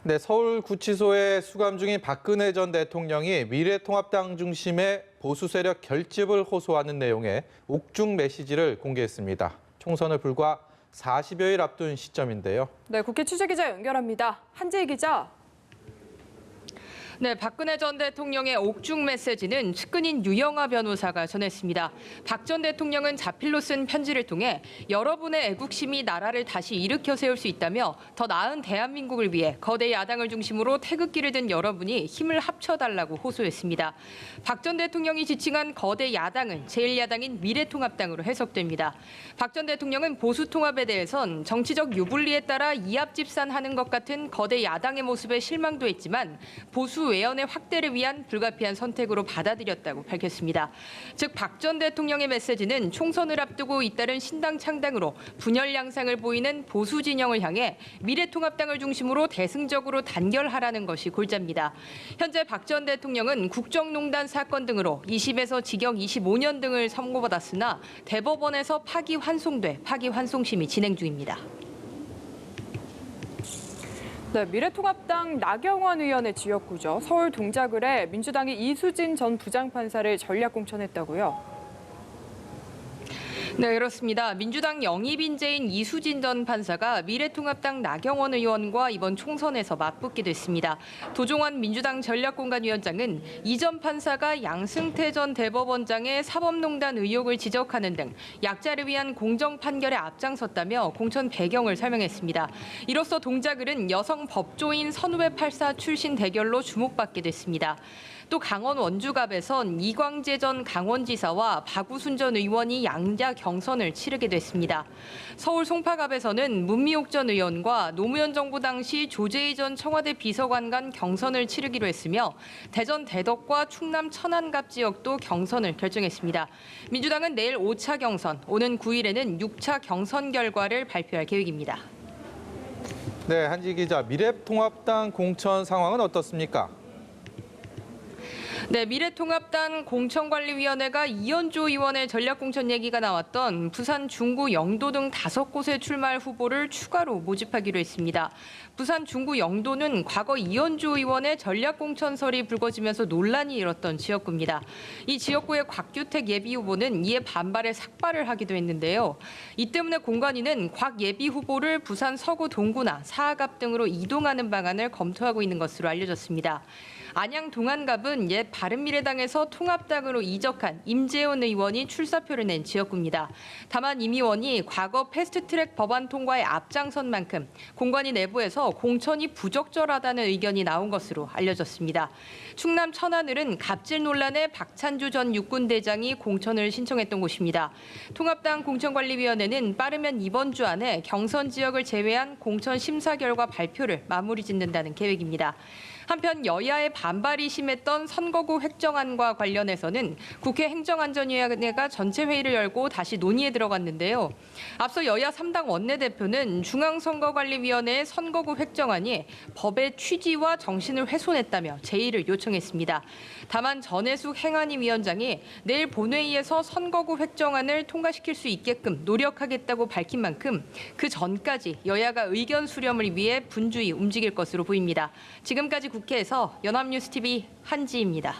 네, 서울구치소에 수감 중인 박근혜 전 대통령이 미래통합당 중심의 보수 세력 결집을 호소하는 내용의 옥중 메시지를 공개했습니다. 총선을 불과 40여일 앞둔 시점인데요. 네, 국회 취재기자 연결합니다. 한지희 기자. 네, 박근혜 전 대통령의 옥중 메시지는 측근인 유영아 변호사가 전했습니다. 박 전 대통령은 자필로 쓴 편지를 통해 여러분의 애국심이 나라를 다시 일으켜 세울 수 있다며 더 나은 대한민국을 위해 거대 야당을 중심으로 태극기를 든 여러분이 힘을 합쳐달라고 호소했습니다. 박 전 대통령이 지칭한 거대 야당은 제1야당인 미래통합당으로 해석됩니다. 박 전 대통령은 보수 통합에 대해선 정치적 유불리에 따라 이합집산하는 것 같은 거대 야당의 모습에 실망도 했지만 보수 외연의 확대를 위한 불가피한 선택으로 받아들였다고 밝혔습니다. 즉, 박 전 대통령의 메시지는 총선을 앞두고 잇따른 신당 창당으로 분열 양상을 보이는 보수 진영을 향해 미래통합당을 중심으로 대승적으로 단결하라는 것이 골자입니다. 현재 박 전 대통령은 국정농단 사건 등으로 20에서 징역 25년 등을 선고받았으나 대법원에서 파기환송심이 진행 중입니다. 네, 미래통합당 나경원 의원의 지역구죠. 서울 동작을에 민주당이 이수진 전 부장판사를 전략 공천했다고요. 네, 그렇습니다. 민주당 영입인재인 이수진 전 판사가 미래통합당 나경원 의원과 이번 총선에서 맞붙게 됐습니다. 도종환 민주당 전략공간위원장은 이 전 판사가 양승태 전 대법원장의 사법농단 의혹을 지적하는 등 약자를 위한 공정 판결에 앞장섰다며 공천 배경을 설명했습니다. 이로써 동작을은 여성 법조인 선후배 8사 출신 대결로 주목받게 됐습니다. 또 강원 원주갑에선 이광재 전 강원지사와 박우순 전 의원이 양자 경선을 치르게 됐습니다. 서울 송파갑에서는 문미옥 전 의원과 노무현 정부 당시 조재희 전 청와대 비서관 간 경선을 치르기로 했으며 대전 대덕과 충남 천안갑 지역도 경선을 결정했습니다. 민주당은 내일 5차 경선, 오는 9일에는 6차 경선 결과를 발표할 계획입니다. 네, 한지희 기자, 미래통합당 공천 상황은 어떻습니까? 네, 미래통합당 공천관리위원회가 이현주 의원의 전략공천 얘기가 나왔던 부산, 중구, 영도 등 5곳에 출마할 후보를 추가로 모집하기로 했습니다. 부산, 중구, 영도는 과거 이현주 의원의 전략공천설이 불거지면서 논란이 일었던 지역구입니다. 이 지역구의 곽규택 예비후보는 이에 반발해 삭발을 하기도 했는데요. 이 때문에 공관위는 곽 예비후보를 부산 서구 동구나 사하갑 등으로 이동하는 방안을 검토하고 있는 것으로 알려졌습니다. 안양 동안갑은 옛 바른미래당에서 통합당으로 이적한 임재원 의원이 출사표를 낸 지역구입니다. 다만 임 의원이 과거 패스트트랙 법안 통과에 앞장선 만큼 공관위 내부에서 공천이 부적절하다는 의견이 나온 것으로 알려졌습니다. 충남 천안을은 갑질 논란에 박찬주 전 육군대장이 공천을 신청했던 곳입니다. 통합당 공천관리위원회는 빠르면 이번 주 안에 경선 지역을 제외한 공천 심사 결과 발표를 마무리 짓는다는 계획입니다. 한편 여야의 반발이 심했던 선거구 획정안과 관련해서는 국회 행정안전위원회가 전체 회의를 열고 다시 논의에 들어갔는데요. 앞서 여야 3당 원내대표는 중앙선거관리위원회의 선거구 획정안이 법의 취지와 정신을 훼손했다며 제의를 요청했습니다. 다만 전해숙 행안위 위원장이 내일 본회의에서 선거구 획정안을 통과시킬 수 있게끔 노력하겠다고 밝힌 만큼 그 전까지 여야가 의견 수렴을 위해 분주히 움직일 것으로 보입니다. 지금까지 국회에서 연합뉴스TV 한지희입니다.